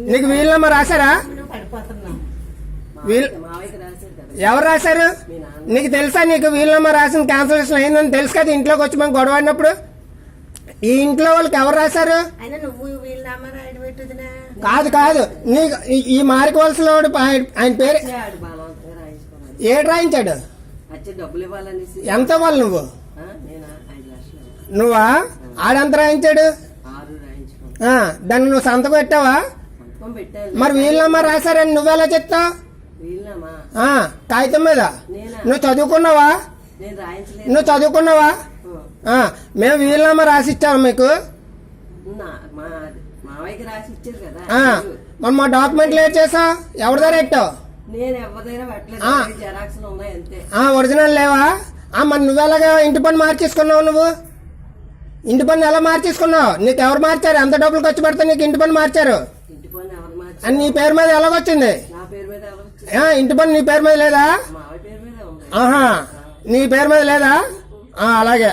నీకు వీలునామా రాశారా? ఎవరు రాశారు? నీకు తెలుసా నీకు వీలునామా రాసిన క్యాన్సలేషన్ అయిందని తెలుసు కదా? ఇంట్లోకి వచ్చి మేము గొడవ ఆడినప్పుడు ఈ ఇంట్లో వాళ్ళకి ఎవరు రాశారు? కాదు కాదు, నీకు ఈ మార్కవలసలో ఆయన పేరు ఏడు రాయించాడు. ఎంత వాళ్ళు నువ్వా? ఆడెంత రాయించాడు? దాన్ని నువ్వు సంతకం పెట్టావా? మరి వీలునామా రాశారని నువ్వెలా చెప్తావు? కాగితం మీద నువ్వు చదువుకున్నావా? నువ్వు చదువుకున్నావా? మేము వీలునామా రాసిచ్చాము మీకు. మరి మా డాక్యుమెంట్లు ఏం చేసావు? ఎవరి దగ్గర పెట్టావు? ఒరిజినల్ లేవా? మరి నువ్వెలాగా ఇంటి పని మార్చేసుకున్నావు? నువ్వు ఇంటి పని ఎలా మార్చేసుకున్నావు? నీకు ఎవరు మార్చారు? ఎంత డబ్బులు ఖర్చు పెడితే నీకు ఇంటి పని మార్చారు అని నీ పేరు మీద ఎలాగొచ్చింది? ఇంటి పని నీ పేరు మీద లేదా? నీ పేరు మీద లేదా? అలాగే